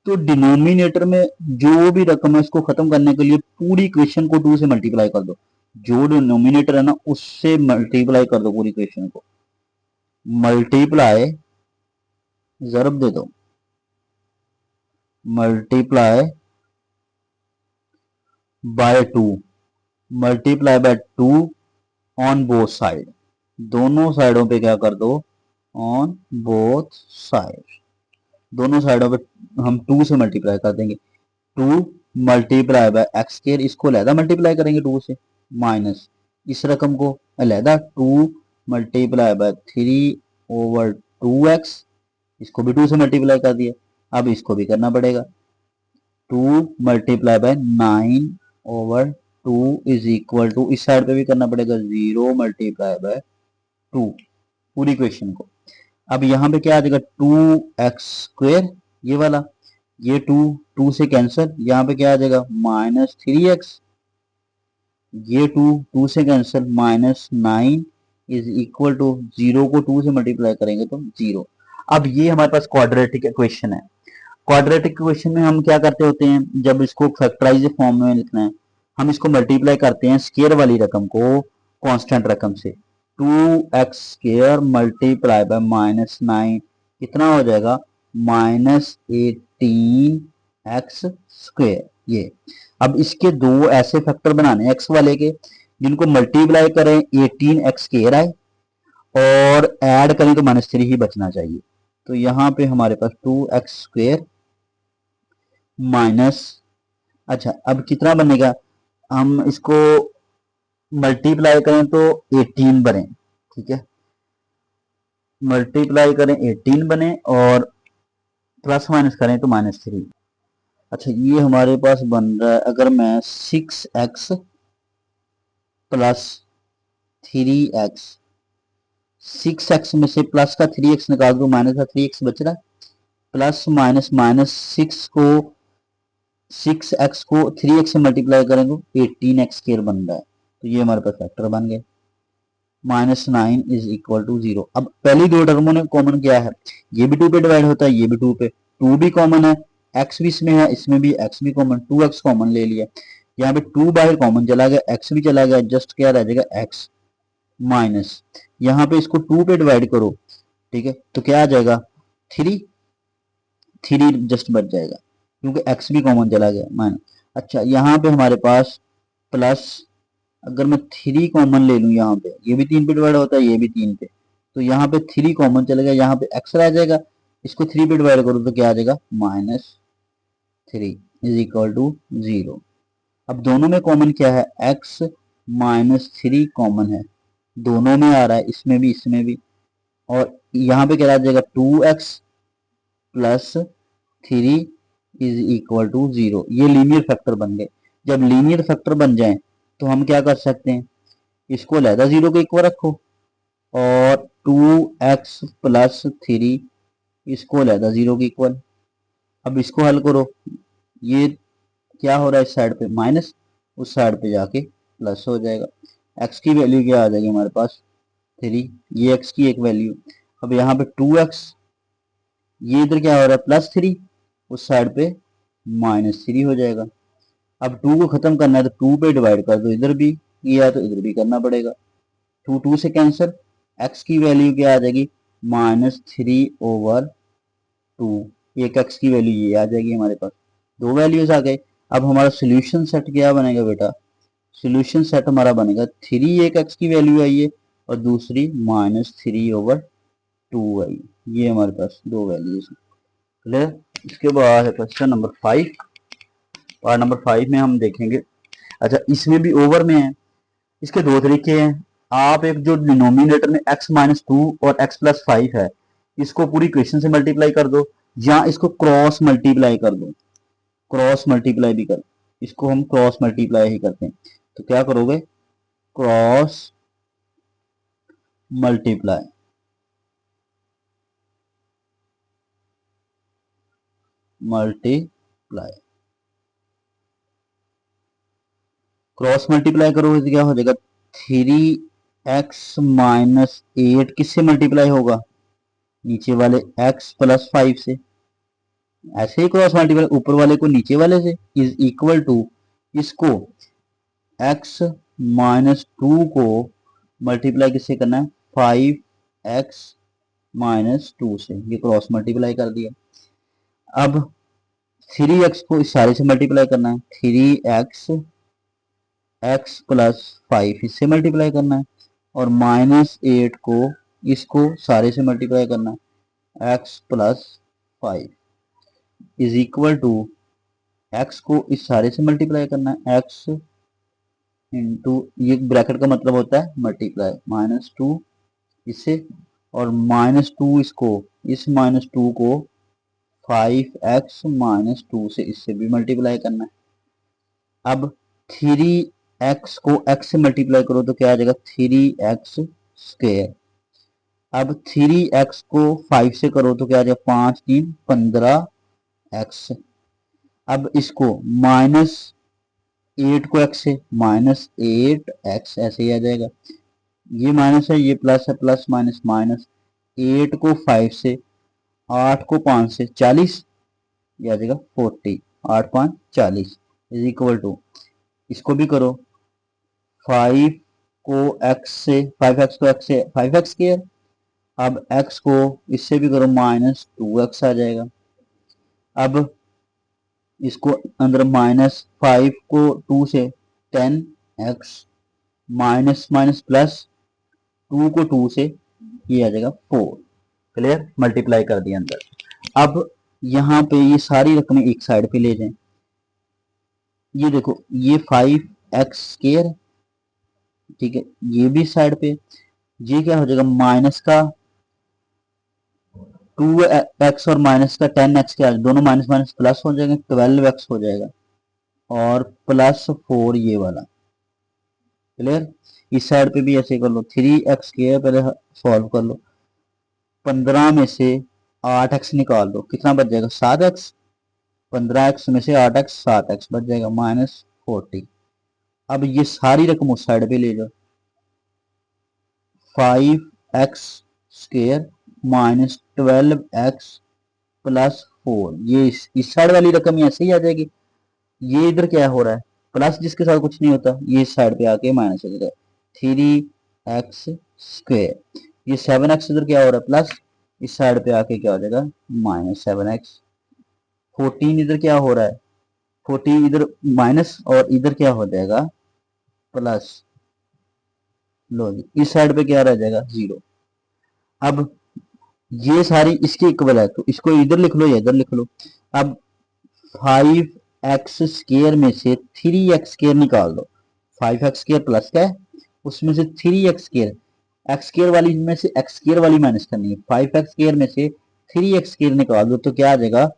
तो डिनोमिनेटर में जो भी रकम है उसको खत्म करने के लिए पूरी इक्वेशन को 2 से मल्टीप्लाई कर दो, जो डिनोमिनेटर है ना उससे मल्टीप्लाई कर दो पूरी इक्वेशन को, मल्टीप्लाई जरब दे दो, multiply by 2, multiply bye 2 on both side, दोनों साइडों पे क्या कर दो, ऑन बोथ साइड, दोनों साइडों पे हम 2 से मल्टीप्लाई कर देंगे, 2 मल्टीप्लाई बाय एक्स स्क्वायर, इसको अलहदा मल्टीप्लाई करेंगे 2 से, माइनस इस रकम को अलहदा 2 मल्टीप्लाई बाय 3/2x, इसको भी 2 से मल्टीप्लाई कर दिया, अब इसको भी करना पड़ेगा, 2 multiply by 9/2 is equal to, इस साइड पे भी करना पड़ेगा 0 मल्टीप्लाई बाय 2 पूरी इक्वेशन को। अब यहाँ पे क्या आ जाएगा 2x², ये वाला, ये 2 से कैंसिल, यहाँ पे क्या आ जाएगा -3x, ये 2 से कैंसिल, -9 इज इक्वल टू 0 को 2 से मल्टीप्लाई करेंगे तो 0। अब ये हमारे पास क्वाड्रेटिक इक्वेशन है। क्वाड्रेटिक इक्वेशन में हम क्या करते होते हैं, जब इसको फैक्टराइज फॉर्म में लिखना है, हम इसको मल्टीप्लाई करते हैं स्क्वायर वाली रकम को कांस्टेंट रकम से, 2x² मल्टीप्लाई बाय -9 कितना हो जाएगा -18x²। ये अब इसके दो ऐसे फैक्टर बनाने x वाले के जिनको मल्टीप्लाई करें 18x² आए और ऐड करें तो -3 ही बचना चाहिए, तो यहाँ पे हमारे पास 2x² माइनस, अच्छा अब कितना बनेगा, हम इसको मल्टीप्लाई करें तो 18 बने, ठीक है, मल्टीप्लाई करें 18 बने और प्लस माइनस करें तो -3। अच्छा ये हमारे पास बन रहा है, अगर मैं 6x प्लस 3x 6x में से प्लस का 3x निकाल दो, माइनस का 3x बच रहा है, प्लस माइनस माइनस 6x को 3x से मल्टीप्लाई करेंगे 18x स्क्वायर बन रहा है, तो ये हमारे पास फैक्टर बन गए। -9 इज इक्वल टू 0। अब पहली दो टर्मों ने कॉमन क्या है, ये भी 2 पे डिवाइड होता है, ये भी 2 पे, 2 भी कॉमन है, x भी इसमें है, इसमें भी x भी कॉमन, 2x कॉमन ले लिया, यहाँ पे 2 बाहर कॉमन चला गया, x भी चला गया, जस्ट क्या रह जाएगा x माइनस, यहाँ पे इसको 2 पे डिवाइड करो, ठीक है, तो क्या आ जाएगा 3 जस्ट बच जाएगा क्योंकि x भी कॉमन चला गया माइनस। अच्छा यहाँ पे हमारे पास प्लस, अगर मैं 3 कॉमन ले लूँ, यहाँ पे ये भी 3 पे डिवाइड होता है, ये भी 3 पे, तो यहाँ पे 3 कॉमन चलेगा, यहाँ पे x रह जाएगा, इसको 3 पे डिवाइड करो तो क्या आ जाएगा -3 इज इक्वल टू 0। अब दोनों में कॉमन क्या है, x -3 कॉमन है, दोनों में आ रहा है, इसमें भी इसमें भी, और यहाँ पे क्या आ जाएगा 2x plus 3 is equal to 0। ये लीनियर फैक्टर बन गए। जब लीनियर फैक्टर बन जाए तो हम क्या कर सकते हैं, इसको लहदा 0 के इक्वल रखो, और 2x प्लस 3 इसको लहदा 0 के इक्वल। अब इसको हल करो, ये क्या हो रहा है, इस साइड पे माइनस, उस साइड पे जाके प्लस हो जाएगा, x की वैल्यू क्या आ जाएगी हमारे पास 3, ये x की एक वैल्यू। अब यहाँ पे 2x, ये इधर क्या हो रहा है +3, उस साइड पे -3 हो जाएगा। अब 2 को खत्म करना है तो 2 पे डिवाइड कर दो, इधर भी किया तो इधर भी करना पड़ेगा, 2 से कैंसिल, x की वैल्यू क्या आ जाएगी -3/2, एक x की वैल्यू ये आ जाएगी हमारे पास, दो वैल्यूज आ गए। अब हमारा सोल्यूशन सेट क्या बनेगा बेटा, सोल्यूशन सेट हमारा बनेगा 3, एक x की वैल्यू आई है और दूसरी -3/2 आई, ये हमारे पास दो वैल्यूज क्लियर। इसके बाद है क्वेश्चन नंबर 5, पार्ट नंबर 5 में हम देखेंगे। अच्छा इसमें भी ओवर में है, इसके दो तरीके हैं, आप एक जो डिनोमिनेटर में x-2 और x+5 है, इसको पूरी इक्वेशन से मल्टीप्लाई कर दो, या इसको क्रॉस मल्टीप्लाई कर दो, क्रॉस मल्टीप्लाई भी कर, इसको हम क्रॉस मल्टीप्लाई ही करते हैं, तो क्या करोगे क्रॉस मल्टीप्लाई, क्रॉस मल्टीप्लाई करोगे तो क्या हो जाएगा 3x-8 किससे मल्टीप्लाई होगा, नीचे वाले x+5 से, ऐसे ही क्रॉस मल्टीप्लाई ऊपर वाले को नीचे वाले से, इज इक्वल टू इसको x-2 को मल्टीप्लाई किससे करना है 5x-2 से, ये क्रॉस मल्टीप्लाई कर दिया। अब 3x को इस सारे से मल्टीप्लाई करना है, 3x x+5 इससे मल्टीप्लाई करना है, और -8 को इसको सारे से मल्टीप्लाई करना है, x+5 is equal to x को इस सारे से मल्टीप्लाई करना है, x इंटू, ये ब्रैकेट का मतलब होता है मल्टीप्लाई, -2 इससे, और -2 इसको, इस -2 को 5x-2 से इससे भी मल्टीप्लाई करना है। अब 3x को x से मल्टीप्लाई करो तो क्या आ जाएगा 3x स्क्वायर। अब 3x को 5 से करो तो क्या आ जाएगा 5 3 15x। अब इसको -8 को x से, -8x ऐसे ही आ जाएगा, ये माइनस है ये प्लस है, प्लस माइनस माइनस, 8 को 5 से, 8 को 5 से 40, ये आ जाएगा 40, 8 5 40 इज इक्वल टू, इसको भी करो 5 को x से, 5x को x से 5x स्क्वायर, अब x को इससे भी करो -2x आ जाएगा। अब इसको अंदर -5 को 2 से 10x, माइनस माइनस प्लस 2 को 2 से, ये आ जाएगा 4, क्लियर, मल्टीप्लाई कर दिया अंदर। अब यहाँ पे ये सारी रकमें एक साइड पे ले जाएं, ये देखो ये 5x स्क्वायर, ठीक है, ये भी साइड पे, ये क्या हो जाएगा माइनस का 2x और माइनस का 10x क्या, दोनों माइनस माइनस प्लस हो जाएंगे, 12x हो जाएगा, और +4 ये वाला, क्लियर। इस साइड पे भी ऐसे कर लो, 3x² पहले सॉल्व कर लो। 15 में से 8x निकाल दो, कितना बच जाएगा 7x। 15x में से 8x 7x बच जाएगा -40। अब ये सारी रकम उस साइड पे ले जाओ, 5x² -12x +4। ये इस साइड वाली रकम ऐसे ही आ जाएगी। ये इधर क्या हो रहा है, प्लस जिसके साथ कुछ नहीं होता, ये इस साइड पे आके माइनस हो जाता है, 3x²। ये 7x इधर क्या हो रहा है प्लस, इस साइड पे आके क्या हो जाएगा -7x। 14 इधर क्या हो रहा है, 14 इधर माइनस और इधर क्या हो जाएगा प्लस। लो जी, इस साइड पे क्या रह जाएगा 0। अब ये सारी इसके इक्वल है, तो इसको इधर लिख लो या इधर लिख लो। अब 5x² में से 3x² निकाल दो। 5x² प्लस का है, उसमें से 3x², x² वाली में से x² वाली माइनस करनी है। 5x² में से 3x² निकाल दो तो क्या आ जाएगा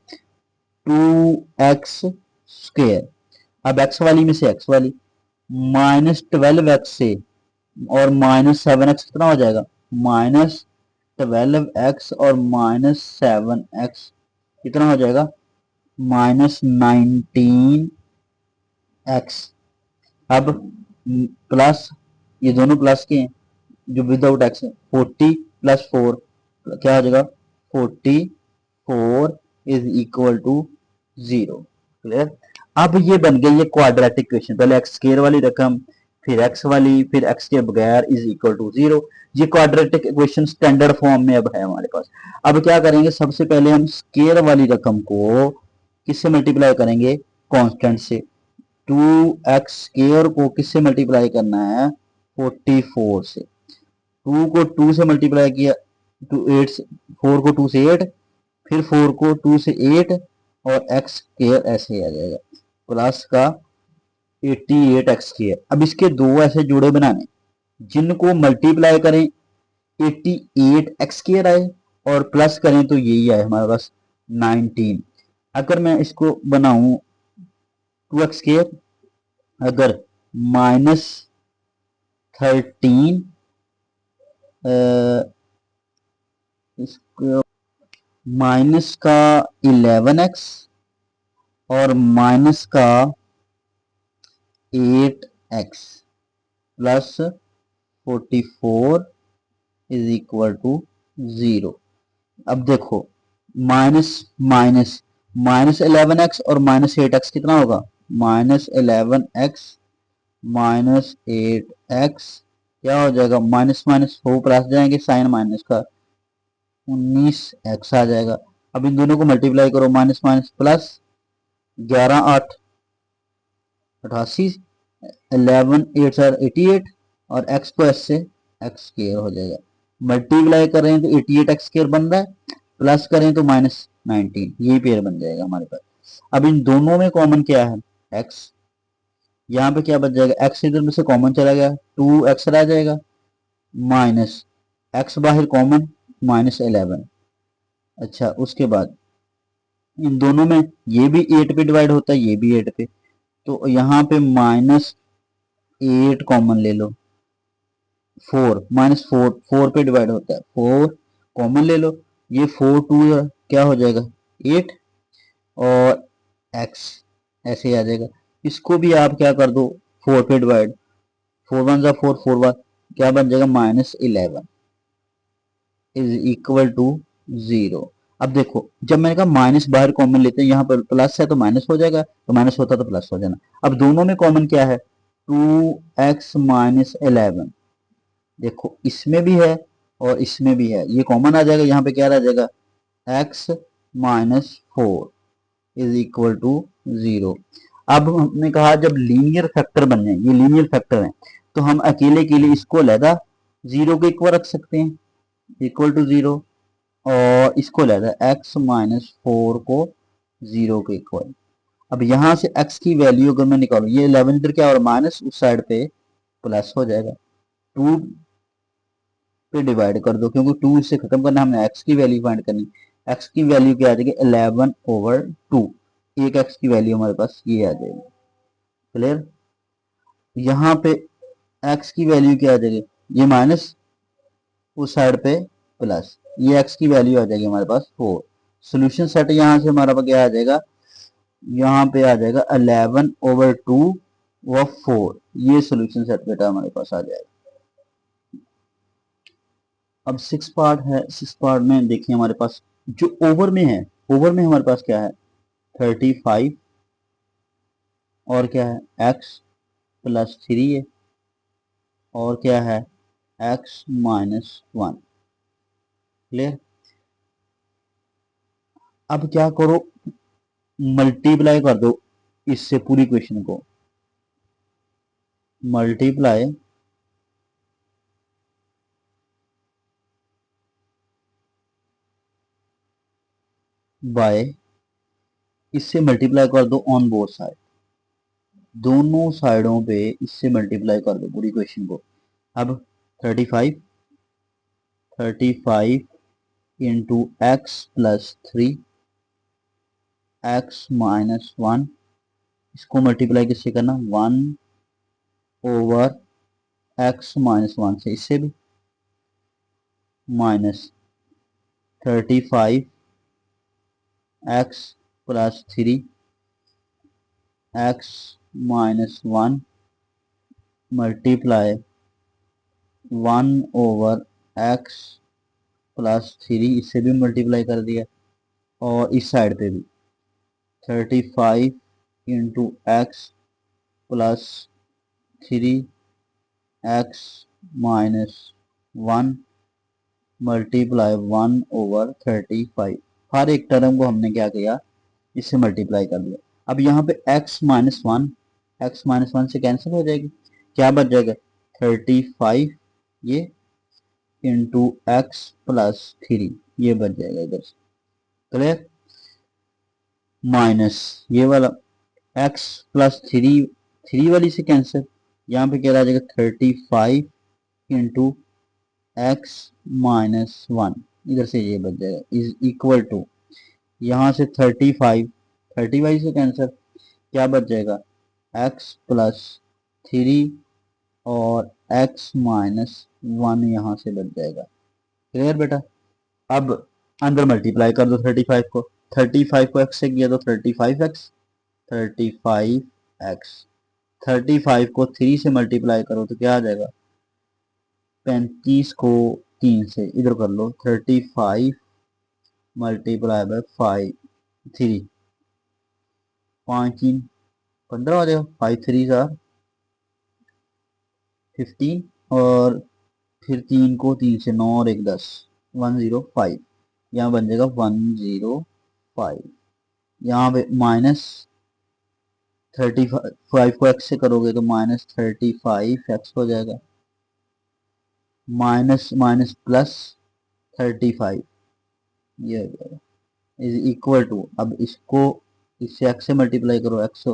2x²। अब x वाली में से x वाली, -12x से और -7x कितना हो जाएगा, -12x और -7x कितना हो जाएगा -19x। अब प्लस, ये दोनों प्लस के हैं, जो विदाउट एक्स है, 40 + 4 क्या हो जाएगा 44 = 0। क्लियर। अब ये बन गई ये क्वाड्रेटिक इक्वेशन, पहले x² वाली रकम, फिर x वाली, फिर x के बगैर = 0। ये क्वाड्रेटिक इक्वेशन स्टैंडर्ड फॉर्म में अब है हमारे पास। अब क्या करेंगे, सबसे पहले हम स्केयर वाली रकम को किससे मल्टीप्लाई करेंगे, कांस्टेंट से। 2x² को किससे मल्टीप्लाई करना है 44 से। 2 को 2 से मल्टीप्लाई किया, 4 को 2 से 8, फिर 4 को 2 से 8 और x² ऐसे ही आ जाएगा प्लस का 88x²। अब इसके दो ऐसे जोड़े बनाने जिनको मल्टीप्लाई करें 88x² आए और प्लस करें तो यही आए हमारे पास 19। अगर मैं इसको बनाऊं 2x², अगर -13 इसको माइनस का 11x और माइनस का 8x प्लस 44 = 0। अब देखो माइनस माइनस -11x और -8x कितना होगा, -11x -8x क्या हो जाएगा, माइनस माइनस हो प्लस जाएंगे, साइन माइनस का 19x आ जाएगा। अब इन दोनों को मल्टीप्लाई करो, माइनस माइनस प्लस, 11 8 88, 11 8 4 88 और x को s से x² हो जाएगा। मल्टीप्लाई करें तो 88x² बन रहा है, प्लस करें तो -19, ये पेयर बन जाएगा हमारे पास। अब इन दोनों में कॉमन क्या है x, यहाँ पे क्या बच जाएगा, x इधर में से कॉमन चला गया, 2x रह जाएगा, माइनस x बाहर कॉमन -11। अच्छा, उसके बाद इन दोनों में ये भी 8 पे डिवाइड होता है, ये भी 8 पे, तो यहाँ पे -8 कॉमन ले लो, 4 -4 4 पे डिवाइड होता है, 4 कॉमन ले लो, ये 4 2 क्या हो जाएगा 8 और x ऐसे आ जाएगा। इसको भी आप क्या कर दो 4 पे डिवाइड, 4 1 जा 4 4 1 क्या बन जाएगा -11 = 0। अब देखो जब मैंने कहा माइनस बाहर कॉमन लेते हैं, यहाँ पर प्लस है तो माइनस हो जाएगा, तो माइनस होता तो प्लस हो जाना। अब दोनों में कॉमन क्या है 2x -11, देखो इसमें भी है और इसमें भी है, ये कॉमन आ जाएगा, यहाँ पे क्या रह जाएगा x -4 = 0। अब हमने कहा जब लीनियर फैक्टर बन जाए, ये लीनियर फैक्टर है, तो हम अकेले के लिए इसको लहदा 0 के इक्वल रख सकते हैं, = 0, और इसको लेता है x -4 को 0 के इक्वल। अब यहां से x की वैल्यू अगर मैं निकालू, ये 11 इधर क्या और माइनस उस साइड पे प्लस हो जाएगा, 2 पे डिवाइड कर दो, क्योंकि 2 इससे खत्म करना, हमने x की वैल्यू फाइंड करनी। x की वैल्यू क्या आ जाएगी 11/2, एक x की वैल्यू हमारे पास ये आ जाएगी। क्लियर। यहाँ पे एक्स की वैल्यू क्या आ जाएगी, ये माइनस उस साइड पे प्लस, ये एक्स की वैल्यू आ जाएगी हमारे पास 4। सोल्यूशन सेट यहाँ से हमारा पास क्या आ जाएगा, यहाँ पे आ जाएगा 11/2 व 4, ये सोल्यूशन सेट बेटा हमारे पास आ जाएगा। अब 6 पार्ट है, 6 पार्ट में देखिए हमारे पास जो ओवर में है, ओवर में हमारे पास क्या है 35 और क्या है x+3 है और क्या है x-1। क्लियर। अब क्या करो, मल्टीप्लाई कर दो इससे पूरी इक्वेशन को, मल्टीप्लाई बाय, इससे मल्टीप्लाई कर दो ऑन बोथ साइड, दोनों साइडों पे इससे मल्टीप्लाई कर दो पूरी इक्वेशन को। अब 35 इंटू x+3 x-1, इसको मल्टीप्लाई किससे करना 1/x-1 से, इससे भी -35 x+3 x-1 मल्टीप्लाई 1/x+3, इससे भी मल्टीप्लाई कर दिया, और इस साइड पे भी 35 इंटू x+3 x-1 मल्टीप्लाई 1/35, हर एक टर्म को हमने क्या किया, इससे मल्टीप्लाई कर दिया। अब यहाँ पे x-1 से कैंसिल हो जाएगी, क्या बच जाएगा 35 ये इंटू x+3, ये बच जाएगा इधर से। क्लियर। माइनस ये वाला x+3, 3 वाली से कैंसिल, यहाँ पे क्या आ जाएगा 35 इंटू x-1, इधर से ये बच जाएगा इज इक्वल टू, यहाँ से 35 से कैंसिल, क्या बच जाएगा x+3 और x-1 यहाँ से बच जाएगा। क्लियर बेटा। अब अंदर मल्टीप्लाई कर दो 35 को, 35 को x से किया तो 35x, 35 को 3 से मल्टीप्लाई करो तो क्या आ जाएगा 35 को 3 से इधर कर लो, 35 मल्टीप्लाई बाय 3, 5 3 15 हो जाएगा, 5 3 15, और फिर 3 को 3 से 9 और 1 10, 105, यहाँ बन जाएगा 105। यहाँ पे -35 को x से करोगे तो -35x हो जाएगा, माइनस माइनस प्लस 35, ये हो जाएगा इज इक्वल टू, अब इसको इससे x से मल्टीप्लाई करो, x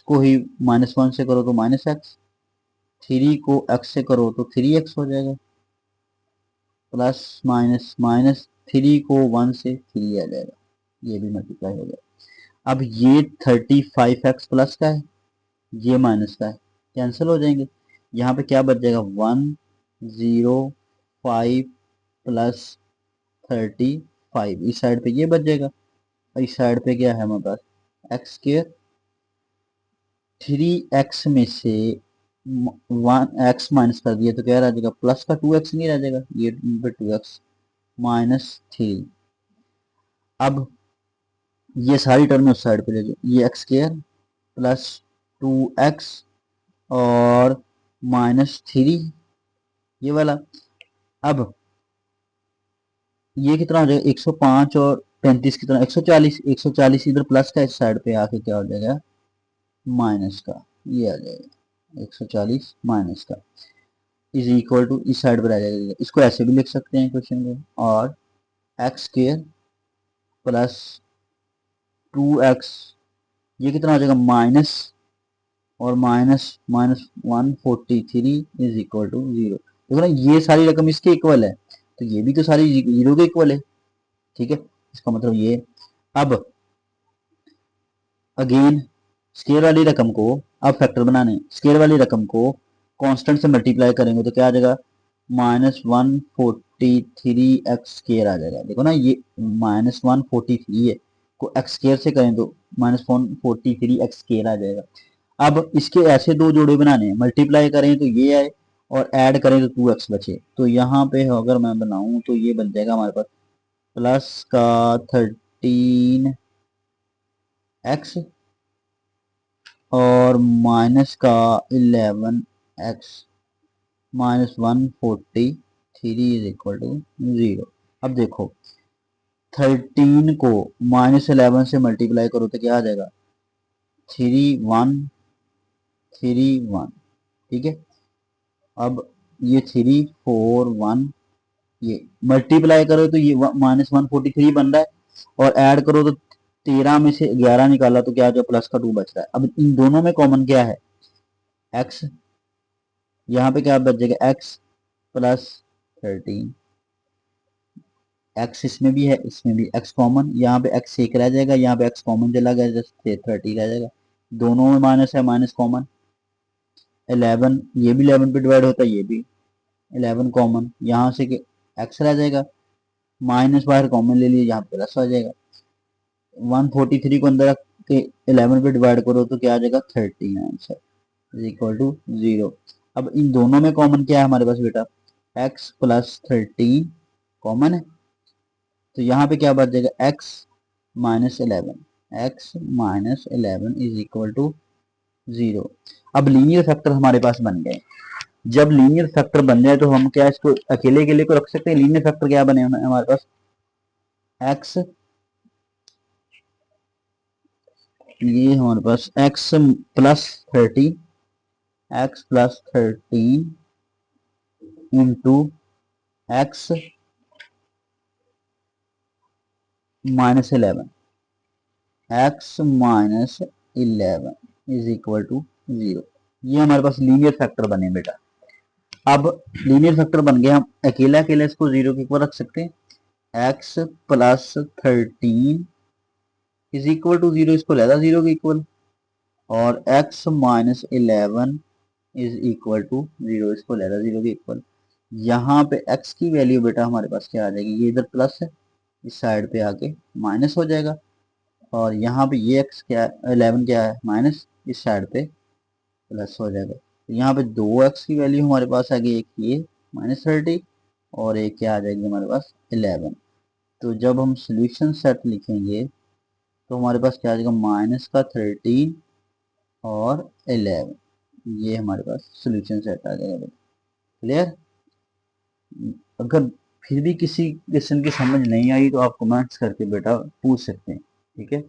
को ही -1 से करो तो -x, 3 को x से करो तो 3x हो जाएगा, प्लस माइनस माइनस 3 को 1 से 3 आ जाएगा, ये भी मल्टीप्लाई हो जाएगा। अब ये 35x प्लस का है, ये माइनस का है, कैंसिल हो जाएंगे, यहाँ पे क्या बच जाएगा 105 प्लस 35, इस साइड पे ये बच जाएगा, और इस साइड पे क्या है हमारे पास x², 3x में से 1x माइनस कर दिया तो क्या रह जाएगा प्लस का 2x नहीं रह जाएगा, ये 2x -3। अब ये सारी टर्म उस साइड पे ले जाओ, ये x² प्लस 2x और -3 ये वाला। अब ये कितना हो जाएगा 105 और 35 कितना 140, 140 इधर प्लस का, इस साइड पे आके क्या हो जाएगा माइनस का, ये आ जाएगा 140 माइनस का इज इक्वल टू, इस साइड पर आ जाएगा, इसको ऐसे भी लिख सकते हैं क्वेश्चन को, और x² प्लस 2x, ये कितना हो जाएगा माइनस और minus minus 143 is equal to 0। देखो ना ये सारी रकम इसके इक्वल है, तो ये भी तो सारी 0 के इक्वल है, ठीक है, इसका मतलब ये। अब अगेन स्केयर वाली रकम को अब फैक्टर बनाने, स्केयर वाली रकम को कांस्टेंट से मल्टीप्लाई करेंगे तो क्या आ जाएगा, -143 एक्स स्केयर आ जाएगा। देखो ना, ये -143 है, को एक्स स्केयर से करें तो -143 एक्स स्केयर आ जाएगा। अब इसके ऐसे दो जोड़े बनाने हैं, मल्टीप्लाई करें तो ये आए और ऐड करें तो 2x बचे। तो यहाँ पे अगर मैं बनाऊं तो ये बन जाएगा हमारे पास प्लस का 13x और माइनस का 11x -143 इज इक्वल टू 0। अब देखो 13 को -11 से मल्टीप्लाई करो तो क्या आ जाएगा, 3131, ठीक है। अब ये 341, ये मल्टीप्लाई करो तो ये -143 बन रहा है, और ऐड करो तो 13 में से 11 निकाला तो क्या जो प्लस का 2 बच रहा है। अब इन दोनों में कॉमन क्या है, x, यहाँ पे क्या बच जाएगा x प्लस 13, x इसमें भी है इसमें भी x कॉमन, यहाँ पे x एक रह जाएगा, यहाँ पे x कॉमन चला गया, जैसे 30 रह जाएगा, दोनों में माइनस है, माइनस कॉमन 11, ये भी 11 पे डिवाइड होता है, ये भी 11 कॉमन, यहाँ से x रह जाएगा, माइनस बाहर कॉमन ले लिए, यहाँ पे प्लस आ जाएगा। 143 को अंदर रख के 11 पे डिवाइड करो तो क्या आ जाएगा 13 आंसर इज इक्वल टू 0। अब इन दोनों में कॉमन क्या है हमारे पास बेटा, x प्लस 13 कॉमन है, तो यहाँ पे क्या बच जाएगा x -11 इज इक्वल टू 0। अब लीनियर फैक्टर हमारे पास बन गए। जब लीनियर फैक्टर बन जाए तो हम क्या इसको अकेले अकेले को रख सकते हैं। लीनियर फैक्टर क्या बने हमारे पास, x, ये हमारे पास x plus 13 into x -11, is equal to 0। ये हमारे पास लीनियर फैक्टर बने बेटा। अब लीनियर फैक्टर बन गए, हम अकेला अकेला इसको 0 के इक्वल रख सकते हैं। x plus 13 is equal to 0, इसको लेता 0 के इक्वल, और x -11 इज इक्वल टू 0, इसको लेता 0 के इक्वल। यहाँ पे x की वैल्यू बेटा हमारे पास क्या आ जाएगी, ये इधर प्लस है, इस साइड पे आके माइनस हो जाएगा, और यहाँ पे ये x क्या है, 11 क्या है माइनस, इस साइड पे प्लस हो जाएगा। तो यहाँ पे 2x की वैल्यू हमारे पास आ गई, एक ये -30 और एक क्या आ जाएगी हमारे पास 11। तो जब हम सोल्यूशन सेट लिखेंगे तो हमारे पास क्या आ जाएगा, माइनस का 13 और 11, ये हमारे पास सोल्यूशन सेट आ जाएगा। क्लियर। अगर फिर भी किसी क्वेश्चन की समझ नहीं आई तो आप कमेंट्स करके बेटा पूछ सकते हैं, ठीक है।